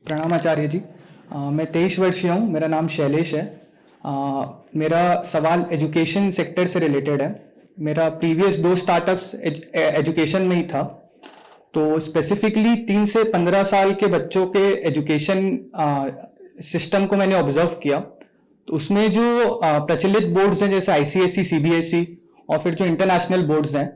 प्रणाम आचार्य जी। मैं 23 वर्षीय हूँ। मेरा नाम शैलेश है। मेरा सवाल एजुकेशन सेक्टर से रिलेटेड है। मेरा प्रीवियस 2 स्टार्टअप्स एजुकेशन में ही था। तो स्पेसिफिकली 3 से 15 साल के बच्चों के एजुकेशन सिस्टम को मैंने ऑब्जर्व किया। तो उसमें जो प्रचलित बोर्ड्स हैं जैसे आईसीएसई, सीबीएसई और फिर जो इंटरनेशनल बोर्ड्स हैं,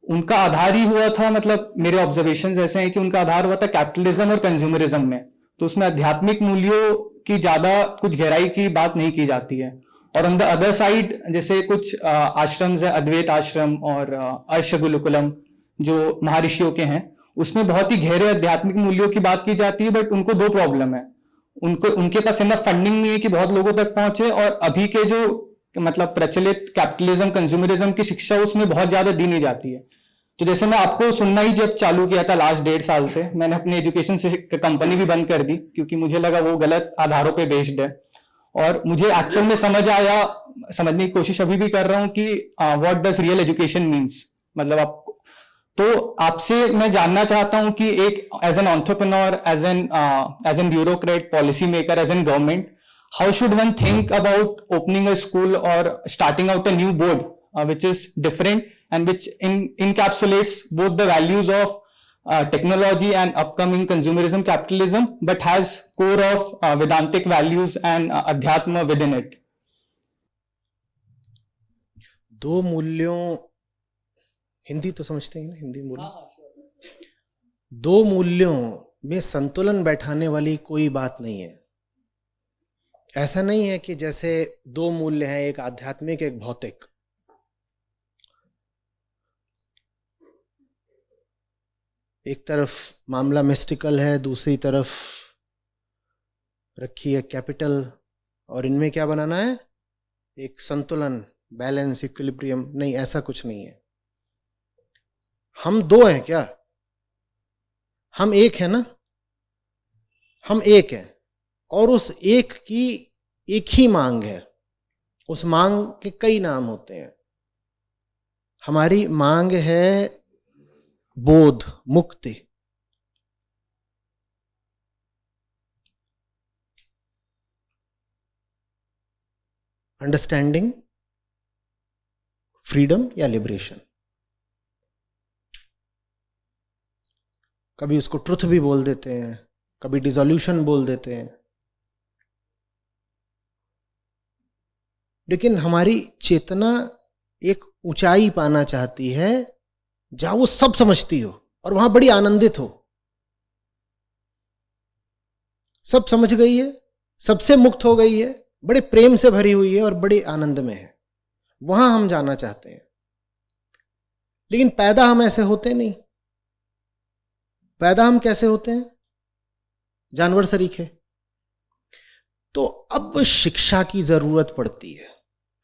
उनका आधार ही हुआ था, मतलब मेरे ऑब्जर्वेशन ऐसे हैं कि उनका आधार हुआ था कैपिटलिज्म और कंज्यूमरिज्म में। तो उसमें आध्यात्मिक मूल्यों की ज्यादा कुछ गहराई की बात नहीं की जाती है। और ऑन द अदर साइड जैसे कुछ आश्रम्स है, अद्वैत आश्रम और अर्श गुरुकुलम जो महर्षियों के हैं, उसमें बहुत ही गहरे आध्यात्मिक मूल्यों की बात की जाती है। बट उनको 2 प्रॉब्लम है। उनको उनके पास इनफ फंडिंग नहीं है कि बहुत लोगों तक पहुंचे, और अभी के जो मतलब प्रचलित कैपिटलिज्म कंज्यूमरिज्म की शिक्षा उसमें बहुत ज्यादा दी नहीं जाती है। तो जैसे मैं आपको सुनना ही जब चालू किया था लास्ट 1.5 साल से, मैंने अपनी एजुकेशन से कंपनी भी बंद कर दी क्योंकि मुझे लगा वो गलत आधारों पे बेस्ड है। और मुझे एक्चुअल में समझने की कोशिश अभी भी कर रहा हूँ कि what does real education means. मतलब आप, तो आपसे मैं जानना चाहता हूं कि एक as an entrepreneur, as a bureaucrat, policy maker, as a government, how should one think about opening a school और starting out a new board which is different and which encapsulates both the values of technology and upcoming consumerism capitalism, but has core of Vedantic values and adhyatma within it. दो मूल्यों, हिंदी तो समझते हैं ना, हिंदी मूल्य, दो मूल्यों में संतुलन बैठाने वाली कोई बात नहीं है। ऐसा नहीं है कि जैसे 2 मूल्य हैं, एक आध्यात्मिक एक भौतिक। एक तरफ मामला मिस्टिकल है, दूसरी तरफ रखी है कैपिटल, और इनमें क्या बनाना है? एक संतुलन, बैलेंस, इक्विलिब्रियम। नहीं, ऐसा कुछ नहीं है। हम 2 हैं क्या? हम एक है ना? हम एक हैं, और उस एक की एक ही मांग है। उस मांग के कई नाम होते हैं। हमारी मांग है बोध, मुक्ति। अंडरस्टैंडिंग, फ्रीडम या लिबरेशन। कभी उसको ट्रुथ भी बोल देते हैं, कभी डिसोल्यूशन बोल देते हैं। लेकिन हमारी चेतना एक ऊंचाई पाना चाहती है जहां वो सब समझती हो और वहां बड़ी आनंदित हो। सब समझ गई है, सबसे मुक्त हो गई है, बड़े प्रेम से भरी हुई है और बड़े आनंद में है। वहां हम जाना चाहते हैं। लेकिन पैदा हम ऐसे होते नहीं। पैदा हम कैसे होते हैं? जानवर सरीखे। तो अब शिक्षा की जरूरत पड़ती है।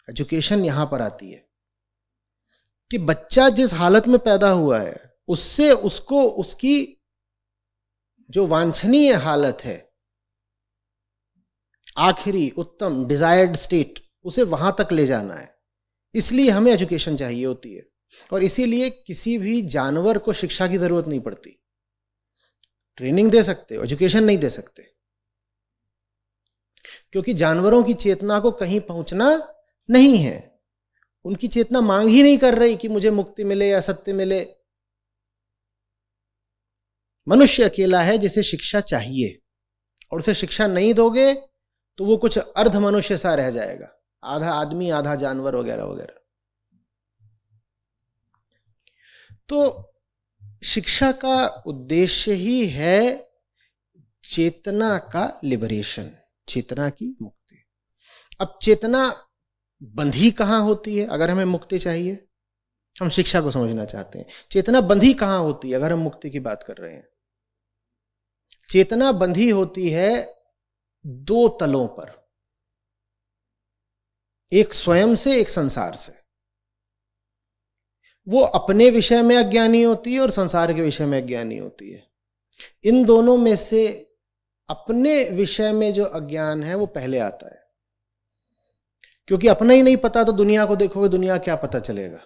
एजुकेशन यहां पर आती है कि बच्चा जिस हालत में पैदा हुआ है उससे उसको उसकी जो वांछनीय हालत है, आखिरी उत्तम डिजायर्ड स्टेट, उसे वहां तक ले जाना है। इसलिए हमें एजुकेशन चाहिए होती है। और इसीलिए किसी भी जानवर को शिक्षा की जरूरत नहीं पड़ती। ट्रेनिंग दे सकते हो, एजुकेशन नहीं दे सकते, क्योंकि जानवरों की चेतना को कहीं पहुंचना नहीं है। उनकी चेतना मांग ही नहीं कर रही कि मुझे मुक्ति मिले या सत्य मिले। मनुष्य अकेला है जिसे शिक्षा चाहिए, और उसे शिक्षा नहीं दोगे तो वो कुछ अर्ध मनुष्य सा रह जाएगा, आधा आदमी आधा जानवर वगैरह वगैरह। तो शिक्षा का उद्देश्य ही है चेतना का लिबरेशन, चेतना की मुक्ति। अब चेतना बंधी कहां होती है अगर हमें मुक्ति चाहिए? हम शिक्षा को समझना चाहते हैं। चेतना बंधी कहां होती है अगर हम मुक्ति की बात कर रहे हैं? चेतना बंधी होती है 2 तलों पर, एक स्वयं से, एक संसार से। वो अपने विषय में अज्ञानी होती है और संसार के विषय में अज्ञानी होती है। इन दोनों में से अपने विषय में जो अज्ञान है वो पहले आता है, क्योंकि अपना ही नहीं पता तो दुनिया को देखोगे, दुनिया क्या पता चलेगा।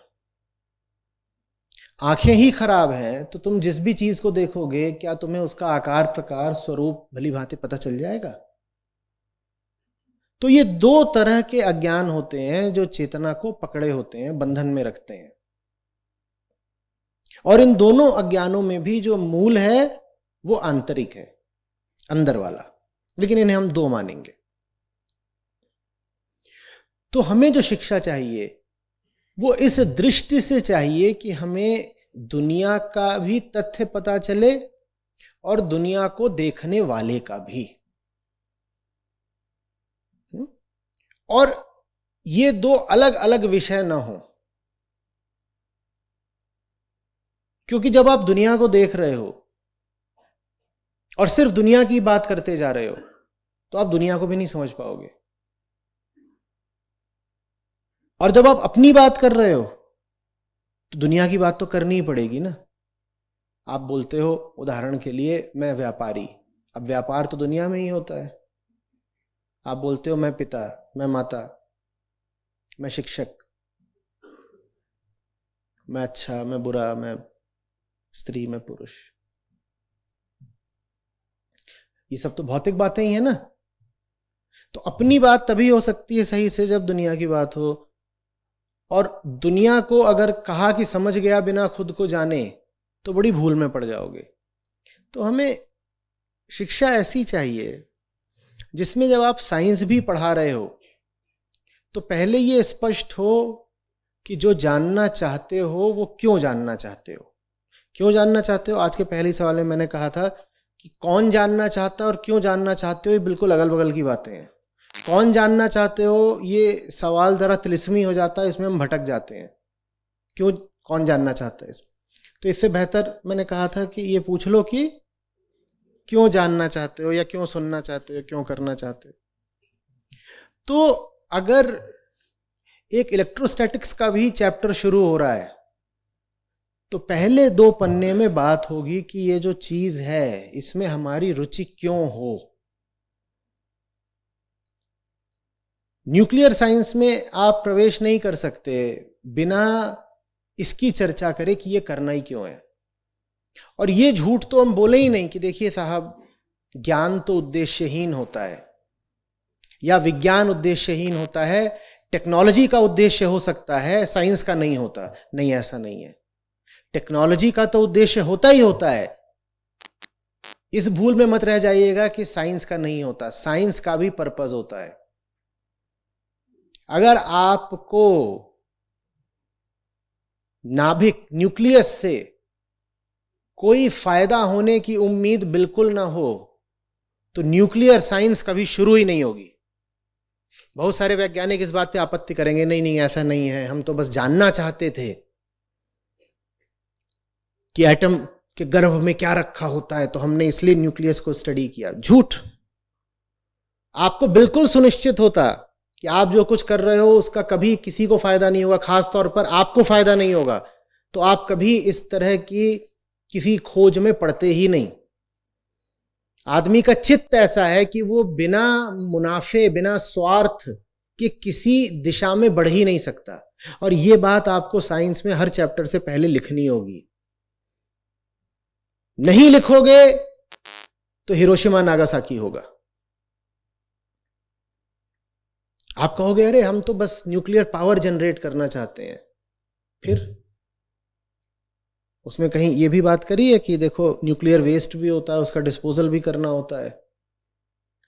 आंखें ही खराब हैं तो तुम जिस भी चीज को देखोगे क्या तुम्हें उसका आकार प्रकार स्वरूप भली भांति पता चल जाएगा? तो ये दो तरह के अज्ञान होते हैं जो चेतना को पकड़े होते हैं, बंधन में रखते हैं। और इन दोनों अज्ञानों में भी जो मूल है वो आंतरिक है, अंदर वाला, लेकिन इन्हें हम दो मानेंगे। तो हमें जो शिक्षा चाहिए वो इस दृष्टि से चाहिए कि हमें दुनिया का भी तथ्य पता चले और दुनिया को देखने वाले का भी। और ये दो अलग अलग विषय ना हो, क्योंकि जब आप दुनिया को देख रहे हो और सिर्फ दुनिया की बात करते जा रहे हो तो आप दुनिया को भी नहीं समझ पाओगे। और जब आप अपनी बात कर रहे हो तो दुनिया की बात तो करनी ही पड़ेगी ना। आप बोलते हो उदाहरण के लिए मैं व्यापारी, अब व्यापार तो दुनिया में ही होता है। आप बोलते हो मैं पिता, मैं माता, मैं शिक्षक, मैं अच्छा, मैं बुरा, मैं स्त्री, मैं पुरुष, ये सब तो भौतिक बातें ही है ना। तो अपनी बात तभी हो सकती है सही से जब दुनिया की बात हो। और दुनिया को अगर कहा कि समझ गया बिना खुद को जाने तो बड़ी भूल में पड़ जाओगे। तो हमें शिक्षा ऐसी चाहिए जिसमें जब आप साइंस भी पढ़ा रहे हो तो पहले ये स्पष्ट हो कि जो जानना चाहते हो वो क्यों जानना चाहते हो। क्यों जानना चाहते हो, आज के पहले सवाल में मैंने कहा था कि कौन जानना चाहता है और क्यों जानना चाहते हो ये बिल्कुल अगल बगल की बातें हैं। कौन जानना चाहते हो ये सवाल जरा तिलिस्मी हो जाता है, इसमें हम भटक जाते हैं। क्यों कौन जानना चाहता है इसमें, तो इससे बेहतर मैंने कहा था कि ये पूछ लो कि क्यों जानना चाहते हो या क्यों सुनना चाहते हो, क्यों करना चाहते हो। तो अगर एक इलेक्ट्रोस्टैटिक्स का भी चैप्टर शुरू हो रहा है तो पहले 2 पन्ने में बात होगी कि ये जो चीज है इसमें हमारी रुचि क्यों हो। न्यूक्लियर साइंस में आप प्रवेश नहीं कर सकते बिना इसकी चर्चा करें कि ये करना ही क्यों है। और ये झूठ तो हम बोले ही नहीं कि देखिए साहब ज्ञान तो उद्देश्यहीन होता है या विज्ञान उद्देश्यहीन होता है, टेक्नोलॉजी का उद्देश्य हो सकता है, साइंस का नहीं होता। नहीं, ऐसा नहीं है। टेक्नोलॉजी का तो उद्देश्य होता ही होता है। इस भूल में मत रह जाइएगा कि साइंस का नहीं होता, साइंस का भी पर्पस होता है। अगर आपको नाभिक न्यूक्लियस से कोई फायदा होने की उम्मीद बिल्कुल ना हो तो न्यूक्लियर साइंस कभी शुरू ही नहीं होगी। बहुत सारे वैज्ञानिक इस बात पे आपत्ति करेंगे, नहीं नहीं ऐसा नहीं है, हम तो बस जानना चाहते थे कि एटम के गर्भ में क्या रखा होता है तो हमने इसलिए न्यूक्लियस को स्टडी किया। झूठ। आपको बिल्कुल सुनिश्चित होता कि आप जो कुछ कर रहे हो उसका कभी किसी को फायदा नहीं होगा, खास तौर पर आपको फायदा नहीं होगा, तो आप कभी इस तरह की किसी खोज में पड़ते ही नहीं। आदमी का चित्त ऐसा है कि वो बिना मुनाफे, बिना स्वार्थ के किसी दिशा में बढ़ ही नहीं सकता। और ये बात आपको साइंस में हर चैप्टर से पहले लिखनी होगी। नहीं लिखोगे तो हिरोशिमा नागासाकी होगा। आप कहोगे अरे हम तो बस न्यूक्लियर पावर जनरेट करना चाहते हैं, फिर उसमें कहीं ये भी बात करी है कि देखो न्यूक्लियर वेस्ट भी होता है, उसका डिस्पोजल भी करना होता है,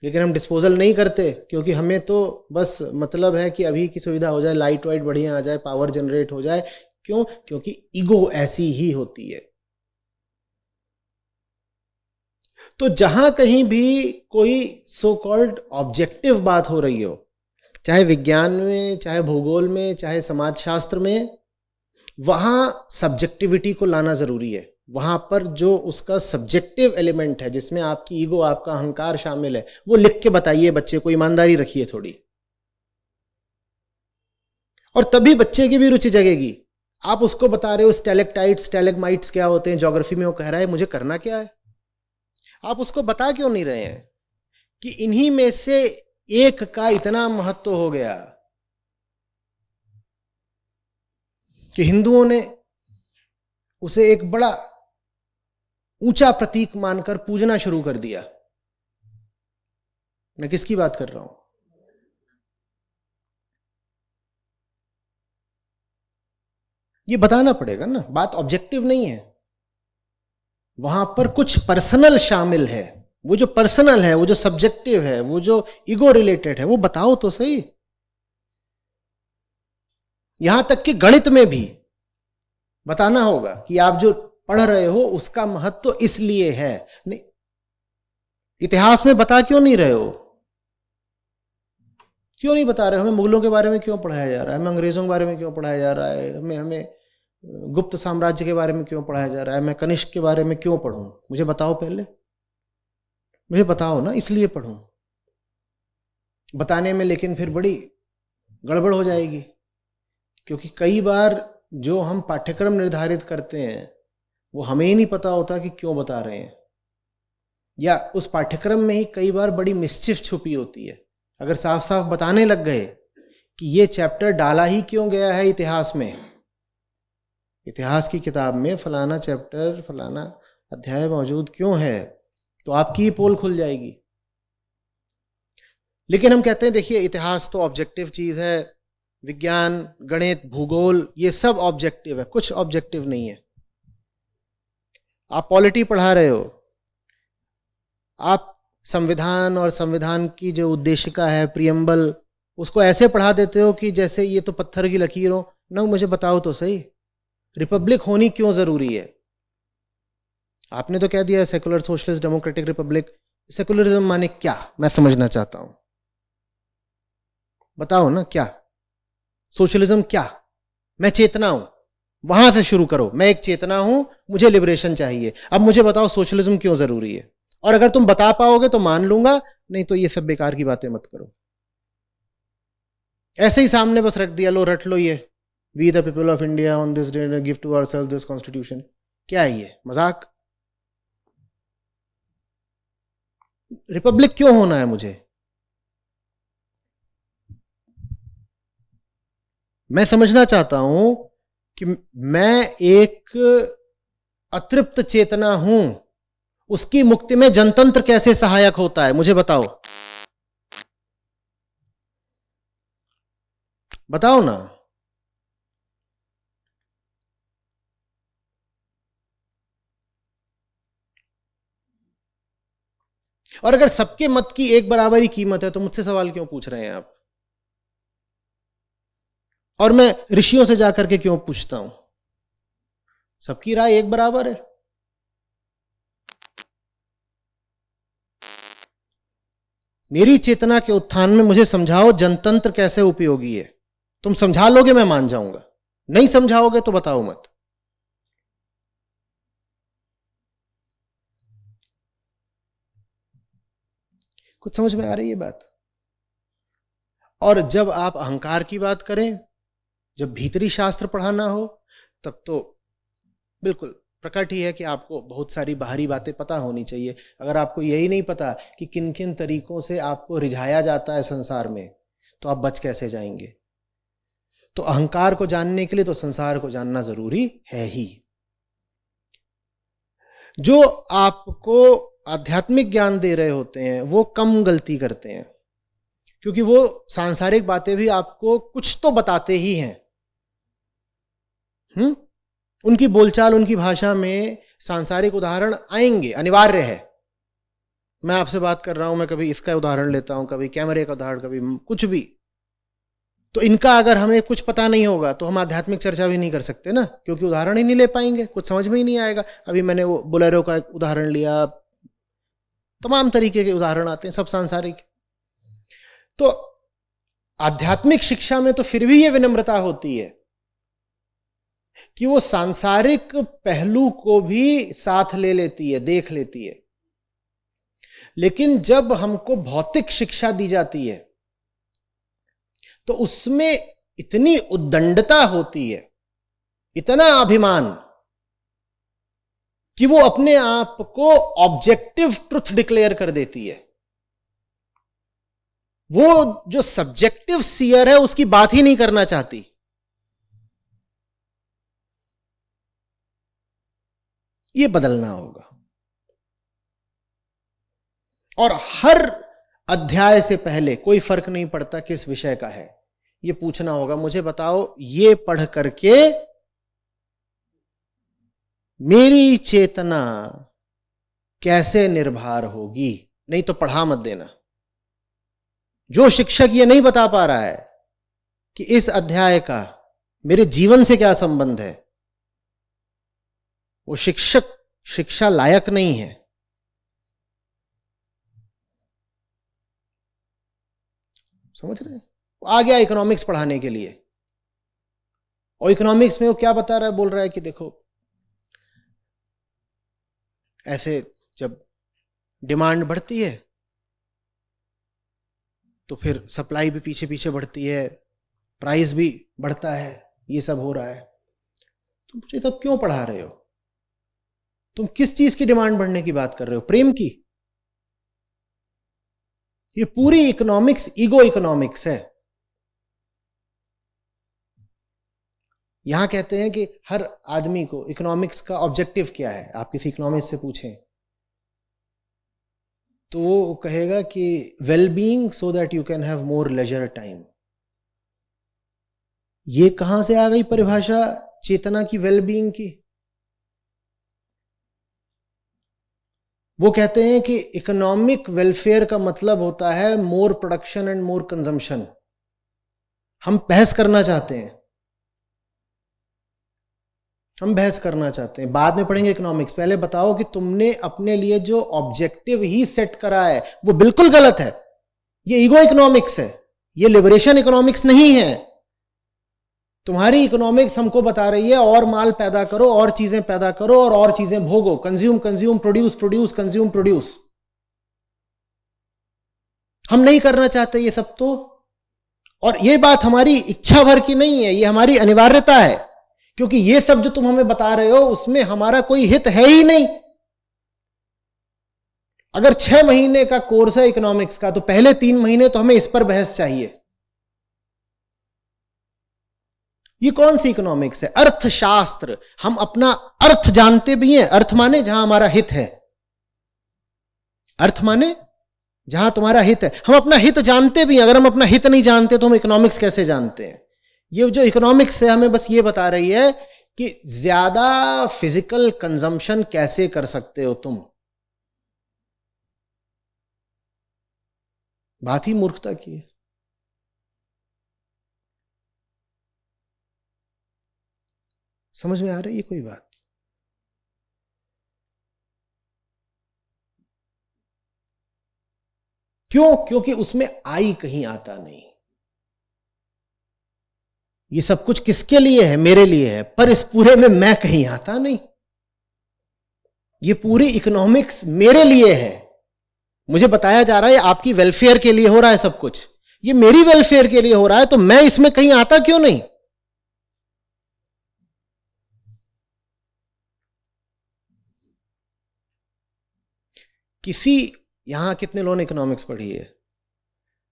लेकिन हम डिस्पोजल नहीं करते क्योंकि हमें तो बस मतलब है कि अभी की सुविधा हो जाए, लाइट वाइट बढ़िया आ जाए, पावर जनरेट हो जाए। क्यों? क्योंकि ईगो ऐसी ही होती है। तो जहां कहीं भी कोई सो कॉल्ड ऑब्जेक्टिव बात हो रही हो, चाहे विज्ञान में, चाहे भूगोल में, चाहे समाजशास्त्र में, वहां सब्जेक्टिविटी को लाना जरूरी है। वहां पर जो उसका सब्जेक्टिव एलिमेंट है जिसमें आपकी ईगो, आपका अहंकार शामिल है, वो लिख के बताइए बच्चे को, ईमानदारी रखिए थोड़ी, और तभी बच्चे की भी रुचि जगेगी। आप उसको बता रहे हो स्टैलेक्टाइट्स, स्टैलेग्माइट्स क्या होते हैं, ज्योग्राफी में वो कह रहा है मुझे करना क्या है। आप उसको बता क्यों नहीं रहे हैं कि इन्हीं में से एक का इतना महत्व हो गया कि हिंदुओं ने उसे एक बड़ा ऊंचा प्रतीक मानकर पूजना शुरू कर दिया। मैं किसकी बात कर रहा हूं? ये बताना पड़ेगा ना, बात ऑब्जेक्टिव नहीं है, वहां पर कुछ पर्सनल शामिल है। वो जो पर्सनल है, वो जो सब्जेक्टिव है, वो जो ईगो रिलेटेड है, वो बताओ तो सही। यहां तक कि गणित में भी बताना होगा कि आप जो पढ़ रहे हो उसका महत्व तो इसलिए है। नहीं, इतिहास में बता क्यों नहीं रहे हो? क्यों नहीं बता रहे हो? हमें मुगलों के बारे में क्यों पढ़ाया जा रहा है? हमें अंग्रेजों के बारे में क्यों पढ़ाया जा रहा है? हमें गुप्त साम्राज्य के बारे में क्यों पढ़ाया जा रहा है? मैं कनिष्क के बारे में क्यों पढ़ूं? मुझे बताओ, पहले मुझे बताओ ना, इसलिए पढ़ूं। बताने में लेकिन फिर बड़ी गड़बड़ हो जाएगी, क्योंकि कई बार जो हम पाठ्यक्रम निर्धारित करते हैं वो हमें ही नहीं पता होता कि क्यों बता रहे हैं, या उस पाठ्यक्रम में ही कई बार बड़ी मिसचिफ छुपी होती है। अगर साफ साफ बताने लग गए कि ये चैप्टर डाला ही क्यों गया है इतिहास में, इतिहास की किताब में फलाना चैप्टर फलाना अध्याय मौजूद क्यों है, तो आपकी ही पोल खुल जाएगी। लेकिन हम कहते हैं देखिए इतिहास तो ऑब्जेक्टिव चीज है, विज्ञान, गणित, भूगोल ये सब ऑब्जेक्टिव है। कुछ ऑब्जेक्टिव नहीं है। आप पॉलिटी पढ़ा रहे हो, आप संविधान और संविधान की जो उद्देशिका है, प्रियम्बल, उसको ऐसे पढ़ा देते हो कि जैसे ये तो पत्थर की लकीर हो ना। मुझे बताओ तो सही, रिपब्लिक होनी क्यों जरूरी है? आपने तो कह दिया secular socialist democratic Republic. Secularism माने क्या, मैं समझना चाहता हूं। बताओ ना क्या सोशलिज्म, क्या? मैं चेतना हूं, वहां से शुरू करो। मैं एक चेतना हूं, मुझे लिबरेशन चाहिए। अब मुझे बताओ सोशलिज्म क्यों जरूरी है? और अगर तुम बता पाओगे तो मान लूंगा, नहीं तो ये सब बेकार की बातें मत करो। ऐसे ही सामने बस रख दिया, लो रट लो ये, we the people of India on this day give to ourselves this constitution. क्या है ये, मजाक? रिपब्लिक क्यों होना है मुझे? मैं समझना चाहता हूं कि मैं एक अतृप्त चेतना हूं, उसकी मुक्ति में जनतंत्र कैसे सहायक होता है, मुझे बताओ। बताओ ना। और अगर सबके मत की एक बराबर ही कीमत है तो मुझसे सवाल क्यों पूछ रहे हैं आप? और मैं ऋषियों से जाकर के क्यों पूछता हूं? सबकी राय एक बराबर है। मेरी चेतना के उत्थान में मुझे समझाओ जनतंत्र कैसे उपयोगी है। तुम समझा लोगे मैं मान जाऊंगा, नहीं समझाओगे तो बताओ मत। कुछ समझ में आ रही है बात? और जब आप अहंकार की बात करें, जब भीतरी शास्त्र पढ़ाना हो, तब तो बिल्कुल प्रकट ही है कि आपको बहुत सारी बाहरी बातें पता होनी चाहिए। अगर आपको यही नहीं पता कि किन किन तरीकों से आपको रिझाया जाता है संसार में, तो आप बच कैसे जाएंगे? तो अहंकार को जानने के लिए तो संसार को जानना जरूरी है ही। जो आपको आध्यात्मिक ज्ञान दे रहे होते हैं वो कम गलती करते हैं, क्योंकि वो सांसारिक बातें भी आपको कुछ तो बताते ही हैं। उनकी बोलचाल, उनकी भाषा में सांसारिक उदाहरण आएंगे, अनिवार्य है। मैं आपसे बात कर रहा हूं, मैं कभी इसका उदाहरण लेता हूं, कभी कैमरे का उदाहरण, कभी कुछ भी। तो इनका अगर हमें कुछ पता नहीं होगा तो हम आध्यात्मिक चर्चा भी नहीं कर सकते ना, क्योंकि उदाहरण ही नहीं ले पाएंगे, कुछ समझ में ही नहीं आएगा। अभी मैंने वो बोलेरो का एक उदाहरण लिया, तमाम तरीके के उदाहरण आते हैं, सब सांसारिक। तो आध्यात्मिक शिक्षा में तो फिर भी ये विनम्रता होती है कि वो सांसारिक पहलू को भी साथ ले लेती है, देख लेती है। लेकिन जब हमको भौतिक शिक्षा दी जाती है तो उसमें इतनी उद्दंडता होती है, इतना अभिमान, कि वो अपने आप को ऑब्जेक्टिव ट्रुथ डिक्लेयर कर देती है। वो जो सब्जेक्टिव सीयर है उसकी बात ही नहीं करना चाहती। ये बदलना होगा। और हर अध्याय से पहले कोई फर्क नहीं पड़ता किस विषय का है, ये पूछना होगा मुझे बताओ ये पढ़ करके मेरी चेतना कैसे निर्भर होगी। नहीं तो पढ़ा मत देना। जो शिक्षक ये नहीं बता पा रहा है कि इस अध्याय का मेरे जीवन से क्या संबंध है, वो शिक्षक शिक्षा लायक नहीं है। समझ रहे हैं? आ गया इकोनॉमिक्स पढ़ाने के लिए, और इकोनॉमिक्स में वो क्या बता रहा है, बोल रहा है कि देखो ऐसे जब डिमांड बढ़ती है तो फिर सप्लाई भी पीछे पीछे बढ़ती है, प्राइस भी बढ़ता है, ये सब हो रहा है। तुम मुझे सब क्यों पढ़ा रहे हो? तुम किस चीज की डिमांड बढ़ने की बात कर रहे हो? प्रेम की? ये पूरी इकोनॉमिक्स ईगो इकोनॉमिक्स है। यहां कहते हैं कि हर आदमी को इकोनॉमिक्स का ऑब्जेक्टिव क्या है, आप किसी इकोनॉमिक्स से पूछें तो वो कहेगा कि well being so that you can have more leisure time. ये कहां से आ गई परिभाषा चेतना की, वेल बीइंग की? वो कहते हैं कि इकोनॉमिक वेलफेयर का मतलब होता है मोर प्रोडक्शन एंड मोर कंजम्पशन। हम बहस करना चाहते हैं, हम बहस करना चाहते हैं, बाद में पढ़ेंगे इकोनॉमिक्स। पहले बताओ कि तुमने अपने लिए जो ऑब्जेक्टिव ही सेट करा है वो बिल्कुल गलत है। ये ईगो इकोनॉमिक्स है, ये लिबरेशन इकोनॉमिक्स नहीं है। तुम्हारी इकोनॉमिक्स हमको बता रही है और माल पैदा करो, और चीजें पैदा करो, और चीजें भोगो, consume consume, produce produce, consume produce. हम नहीं करना चाहते ये सब तो, और ये बात हमारी इच्छा भर की नहीं है, ये हमारी अनिवार्यता है, क्योंकि ये सब जो तुम हमें बता रहे हो उसमें हमारा कोई हित है ही नहीं। अगर 6 महीने का कोर्स है इकोनॉमिक्स का तो पहले 3 महीने तो हमें इस पर बहस चाहिए। ये कौन सी इकोनॉमिक्स है? अर्थशास्त्र। हम अपना अर्थ जानते भी हैं। अर्थ माने जहां हमारा हित है, अर्थ माने जहां तुम्हारा हित है। हम अपना हित जानते भी हैं। अगर हम अपना हित नहीं जानते तो हम इकोनॉमिक्स कैसे जानते हैं? ये जो इकोनॉमिक्स है हमें बस ये बता रही है कि ज्यादा फिजिकल कंजम्पशन कैसे कर सकते हो तुम। बात ही मूर्खता की है। समझ में आ रही है कोई बात? क्यों? क्योंकि उसमें आई कहीं आता नहीं। ये सब कुछ किसके लिए है? मेरे लिए है, पर इस पूरे में मैं कहीं आता नहीं। ये पूरी इकोनॉमिक्स मेरे लिए है। मुझे बताया जा रहा है आपकी वेलफेयर के लिए हो रहा है सब कुछ, ये मेरी वेलफेयर के लिए हो रहा है, तो मैं इसमें कहीं आता क्यों नहीं? किसी, यहां कितने लोगों ने इकोनॉमिक्स पढ़ी है?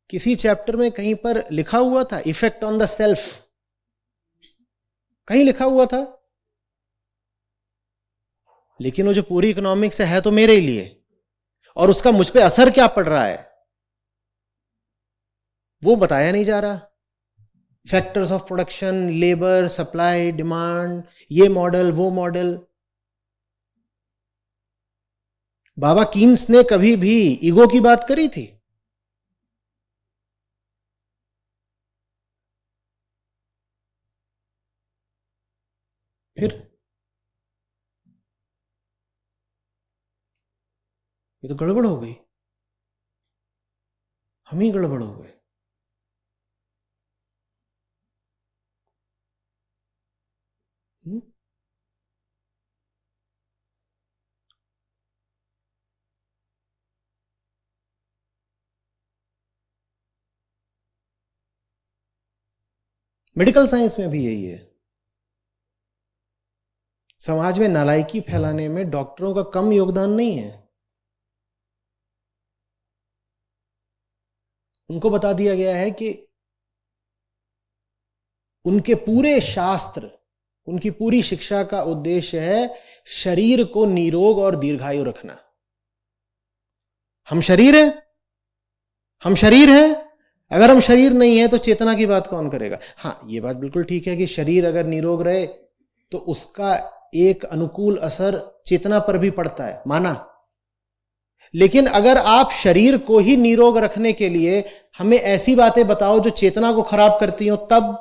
किसी चैप्टर में कहीं पर लिखा हुआ था इफेक्ट ऑन द सेल्फ? कहीं लिखा हुआ था? लेकिन वो जो पूरी इकोनॉमिक्स है तो मेरे लिए, और उसका मुझ पे असर क्या पड़ रहा है वो बताया नहीं जा रहा। Factors of production, labour, supply, demand, ये मॉडल, वो मॉडल। बाबा कीन्स ने कभी भी ईगो की बात करी थी? फिर ये तो गड़बड़ हो गई, हम ही गड़बड़ हो गए। मेडिकल साइंस में भी यही है। समाज में नालायकी फैलाने में डॉक्टरों का कम योगदान नहीं है। उनको बता दिया गया है कि उनके पूरे शास्त्र, उनकी पूरी शिक्षा का उद्देश्य है शरीर को निरोग और दीर्घायु रखना। हम शरीर हैं, हम शरीर हैं। अगर हम शरीर नहीं है तो चेतना की बात कौन करेगा? हाँ, ये बात बिल्कुल ठीक है कि शरीर अगर निरोग रहे तो उसका एक अनुकूल असर चेतना पर भी पड़ता है, माना। लेकिन अगर आप शरीर को ही निरोग रखने के लिए हमें ऐसी बातें बताओ जो चेतना को खराब करती हो, तब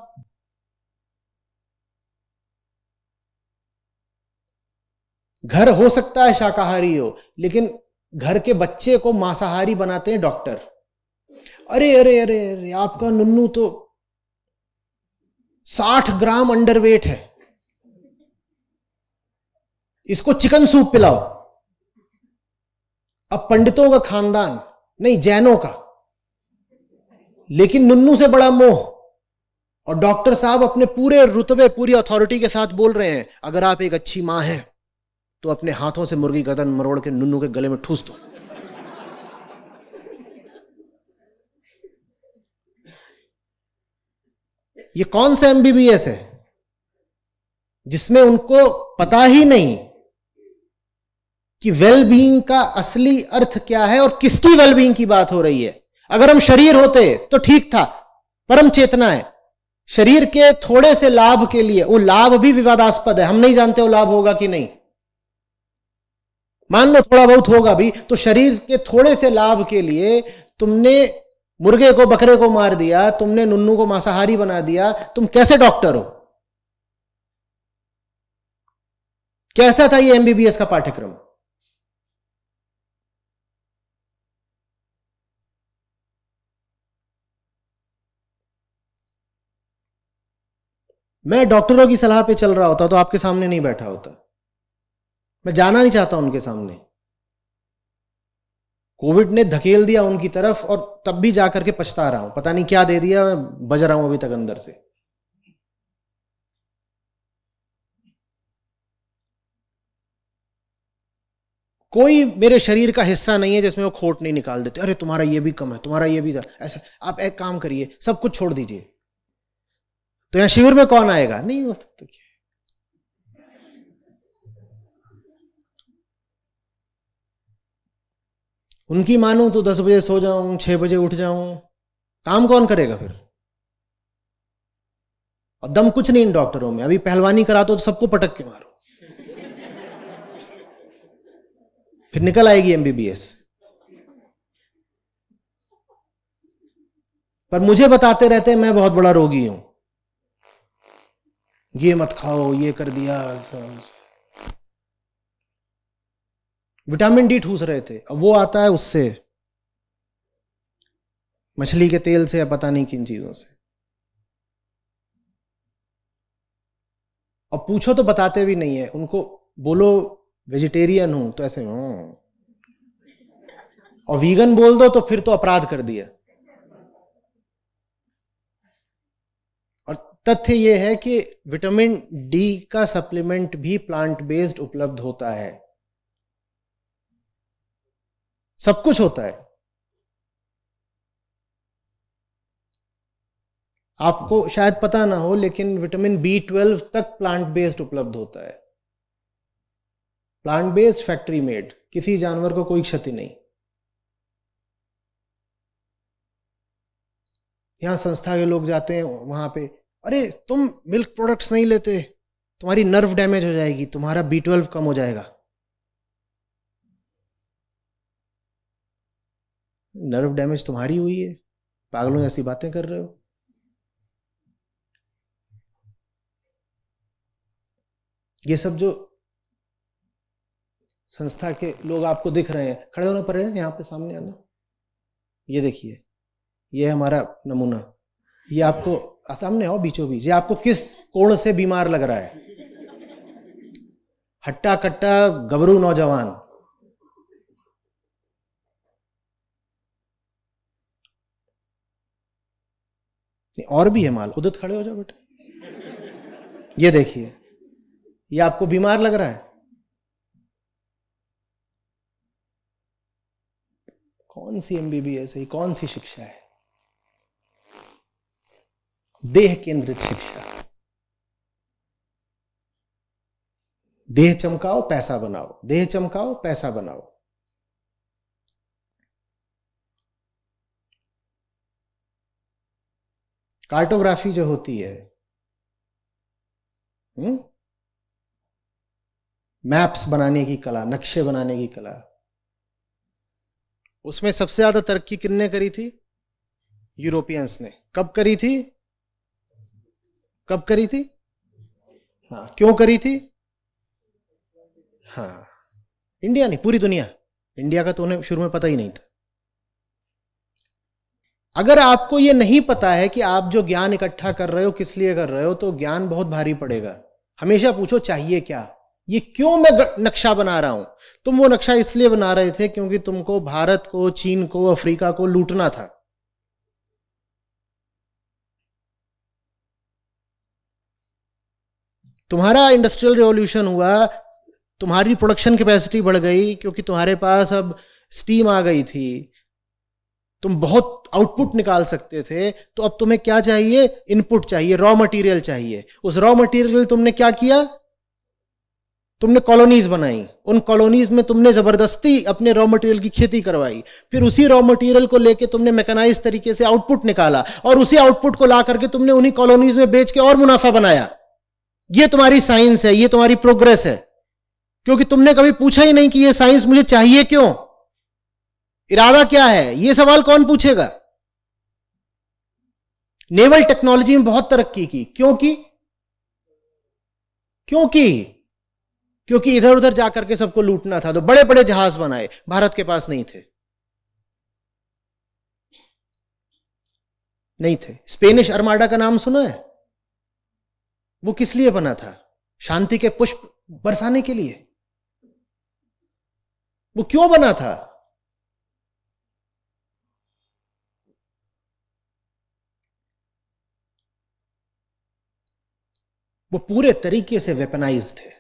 घर हो सकता है शाकाहारी हो, लेकिन घर के बच्चे को मांसाहारी बनाते हैं डॉक्टर। अरे अरे अरे अरे, आपका नुन्नू तो 60 ग्राम अंडरवेट है, इसको चिकन सूप पिलाओ। अब पंडितों का खानदान नहीं, जैनों का, लेकिन नुन्नू से बड़ा मोह। और डॉक्टर साहब अपने पूरे रुतबे, पूरी अथॉरिटी के साथ बोल रहे हैं, अगर आप एक अच्छी मां हैं तो अपने हाथों से मुर्गी गर्दन मरोड़ के नुन्नू के गले में ठूस दो। ये कौन सा एमबीबीएस है जिसमें उनको पता ही नहीं कि वेलबीइंग का असली अर्थ क्या है और किसकी वेलबीइंग की बात हो रही है? अगर हम शरीर होते तो ठीक था, परम चेतना है। शरीर के थोड़े से लाभ के लिए, वो लाभ भी विवादास्पद है, हम नहीं जानते वो लाभ होगा कि नहीं। मान लो थोड़ा बहुत होगा भी, तो शरीर के थोड़े से लाभ के लिए तुमने मुर्गे को, बकरे को मार दिया, तुमने नुन्नू को मांसाहारी बना दिया। तुम कैसे डॉक्टर हो? कैसा था ये एमबीबीएस का पाठ्यक्रम? मैं डॉक्टरों की सलाह पे चल रहा होता तो आपके सामने नहीं बैठा होता। मैं जाना नहीं चाहता उनके सामने। कोविड ने धकेल दिया उनकी तरफ, और तब भी जाकर के पछता रहा हूं, पता नहीं क्या दे दिया, मैं बज रहा हूं अभी तक अंदर से। कोई मेरे शरीर का हिस्सा नहीं है जिसमें वो खोट नहीं निकाल देते। अरे तुम्हारा ये भी कम है, तुम्हारा ये भी ऐसा। आप एक काम करिए, सब कुछ छोड़ दीजिए, तो यहां शिविर में कौन आएगा? नहीं हो तो क्या? उनकी मानूं तो 10 बजे सो जाऊं, 6 बजे उठ जाऊं, काम कौन करेगा फिर? और दम कुछ नहीं इन डॉक्टरों में। अभी पहलवानी करा तो सबको पटक के मारो, फिर निकल आएगी एमबीबीएस। पर मुझे बताते रहते हैं मैं बहुत बड़ा रोगी हूं, ये मत खाओ, ये कर दिया। विटामिन डी ठूस रहे थे, अब वो आता है उससे, मछली के तेल से या पता नहीं किन चीजों से। और पूछो तो बताते भी नहीं है। उनको बोलो वेजिटेरियन हूं तो ऐसे और वीगन बोल दो तो फिर तो अपराध कर दिया। और तथ्य यह है कि विटामिन डी का सप्लीमेंट भी प्लांट बेस्ड उपलब्ध होता है, सब कुछ होता है। आपको शायद पता ना हो, लेकिन विटामिन B12 तक प्लांट बेस्ड उपलब्ध होता है। प्लांट बेस्ड, फैक्ट्री मेड, किसी जानवर को कोई क्षति नहीं। यहां संस्था के लोग जाते हैं वहां पे, अरे तुम मिल्क प्रोडक्ट्स नहीं लेते, तुम्हारी नर्व डैमेज हो जाएगी, तुम्हारा B12 कम हो जाएगा। नर्व डैमेज तुम्हारी हुई है, पागलों ऐसी बातें कर रहे हो। ये सब जो संस्था के लोग आपको दिख रहे हैं, खड़े होना पड़ेगा, यहाँ पे सामने आना। ये देखिए, ये है हमारा नमूना। ये आपको सामने आओ, बीचों बीच। ये आपको किस कोण से बीमार लग रहा है? हट्टा कट्टा गबरू नौजवान, और भी है माल। उदित खड़े हो जाओ बेटा। ये देखिए, ये आपको बीमार लग रहा है? कौन सी एमबीबीएस है? कौन सी शिक्षा है? देह केंद्रित शिक्षा, देह चमकाओ पैसा बनाओ, देह चमकाओ पैसा बनाओ। कार्टोग्राफी जो होती है, मैप्स बनाने की कला, नक्शे बनाने की कला, उसमें सबसे ज्यादा तरक्की किसने करी थी? यूरोपियंस ने। कब करी थी? कब करी थी? हाँ, क्यों करी थी? हाँ, इंडिया नहीं, पूरी दुनिया। इंडिया का तो उन्हें शुरू में पता ही नहीं था। अगर आपको यह नहीं पता है कि आप जो ज्ञान इकट्ठा कर रहे हो किस लिए कर रहे हो, तो ज्ञान बहुत भारी पड़ेगा। हमेशा पूछो चाहिए क्या, ये क्यों मैं नक्शा बना रहा हूं। तुम वो नक्शा इसलिए बना रहे थे क्योंकि तुमको भारत को, चीन को, अफ्रीका को लूटना था। तुम्हारा इंडस्ट्रियल रिवॉल्यूशन हुआ, तुम्हारी प्रोडक्शन कैपेसिटी बढ़ गई क्योंकि तुम्हारे पास अब स्टीम आ गई थी, तुम बहुत आउटपुट निकाल सकते थे। तो अब तुम्हें क्या चाहिए? इनपुट चाहिए, रॉ मटेरियल चाहिए। उस रॉ मटेरियल तुमने क्या किया? तुमने कॉलोनीज बनाई। उन कॉलोनीज में तुमने जबरदस्ती अपने रॉ मटेरियल की खेती करवाई। फिर उसी रॉ मटेरियल को लेके तुमने मैकेनाइज तरीके से आउटपुट निकाला, और उसी आउटपुट को ला करके तुमने उन्हीं कॉलोनीज में बेच के और मुनाफा बनाया। ये तुम्हारी साइंस है, ये तुम्हारी प्रोग्रेस है। क्योंकि तुमने कभी पूछा ही नहीं कि ये साइंस मुझे चाहिए क्यों, इरादा क्या है। ये सवाल कौन पूछेगा? नेवल टेक्नोलॉजी में बहुत तरक्की की। क्योंकि इधर उधर जाकर के सबको लूटना था, तो बड़े बड़े जहाज बनाए, भारत के पास नहीं थे। स्पेनिश अर्माडा का नाम सुना है? वो किस लिए बना था? शांति के पुष्प बरसाने के लिए। वो क्यों बना था? वो पूरे तरीके से वेपनाइज्ड है।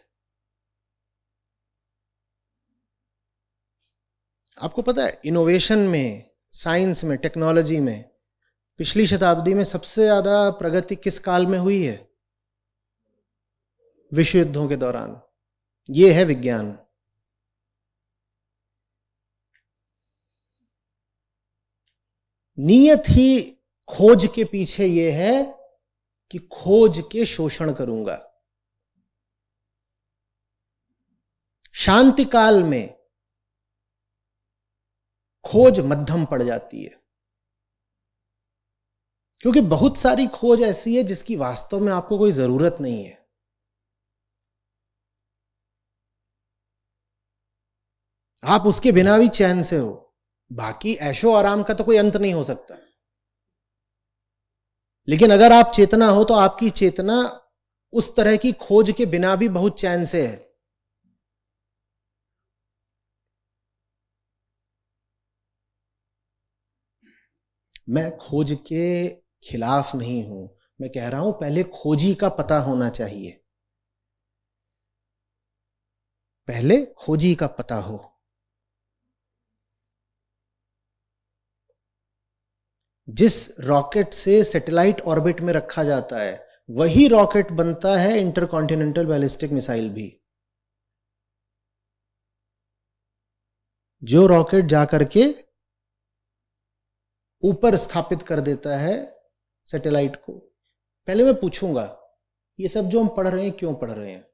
आपको पता है, इनोवेशन में, साइंस में, टेक्नोलॉजी में पिछली शताब्दी में सबसे ज्यादा प्रगति किस काल में हुई है? विश्व युद्धों के दौरान। यह है विज्ञान। नियत ही खोज के पीछे यह है कि खोज के शोषण करूंगा। शांति काल में खोज मध्यम पड़ जाती है, क्योंकि बहुत सारी खोज ऐसी है जिसकी वास्तव में आपको कोई जरूरत नहीं है। आप उसके बिना भी चैन से हो। बाकी ऐशो आराम का तो कोई अंत नहीं हो सकता। लेकिन अगर आप चेतना हो, तो आपकी चेतना उस तरह की खोज के बिना भी बहुत चैन से है। मैं खोज के खिलाफ नहीं हूं, मैं कह रहा हूं पहले खोजी का पता होना चाहिए। पहले खोजी का पता हो। जिस रॉकेट से सैटेलाइट ऑर्बिट में रखा जाता है, वही रॉकेट बनता है इंटरकॉन्टिनेंटल बैलिस्टिक मिसाइल भी। जो रॉकेट जाकर के ऊपर स्थापित कर देता है सैटेलाइट को। पहले मैं पूछूंगा, ये सब जो हम पढ़ रहे हैं क्यों पढ़ रहे हैं?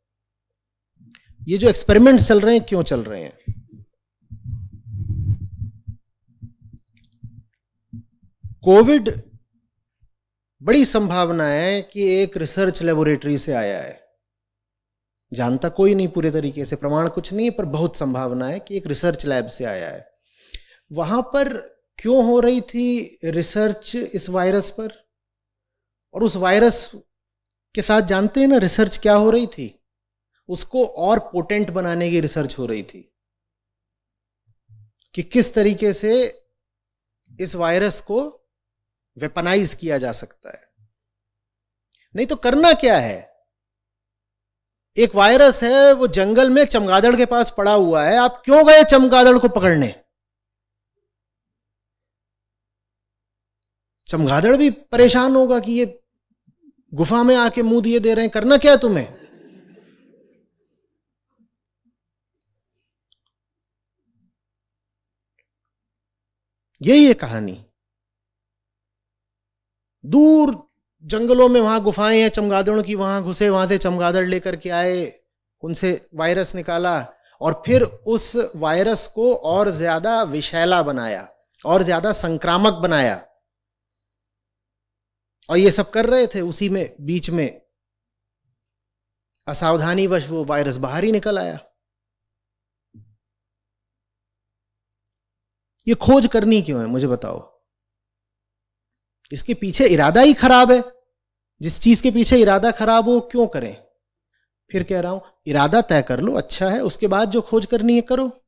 ये जो एक्सपेरिमेंट्स चल रहे हैं क्यों चल रहे हैं? कोविड बड़ी संभावना है कि एक रिसर्च लेबोरेटरी से आया है। जानता कोई नहीं पूरे तरीके से, प्रमाण कुछ नहीं है, पर बहुत संभावना है कि एक रिसर्च लैब से आया है। वहां पर क्यों हो रही थी रिसर्च इस वायरस पर? और उस वायरस के साथ जानते हैं ना रिसर्च क्या हो रही थी? उसको और पोटेंट बनाने की रिसर्च हो रही थी कि किस तरीके से इस वायरस को वेपनाइज किया जा सकता है। नहीं तो करना क्या है? एक वायरस है, वो जंगल में चमगादड़ के पास पड़ा हुआ है, आप क्यों गए चमगादड़ को पकड़ने? चमगादड़ भी परेशान होगा कि ये गुफा में आके मुंह दिए दे रहे हैं, करना क्या है तुम्हें? यही है कहानी। दूर जंगलों में वहां गुफाएं हैं चमगादड़ों की, वहां घुसे, वहां से चमगादड़ लेकर के आए, उनसे वायरस निकाला और फिर उस वायरस को और ज्यादा विषैला बनाया और ज्यादा संक्रामक बनाया। और ये सब कर रहे थे, उसी में बीच में असावधानीवश वो वायरस बाहर ही निकल आया। ये खोज करनी क्यों है, मुझे बताओ? इसके पीछे इरादा ही खराब है। जिस चीज के पीछे इरादा खराब हो क्यों करें? फिर कह रहा हूं, इरादा तय कर लो, अच्छा है, उसके बाद जो खोज करनी है करो।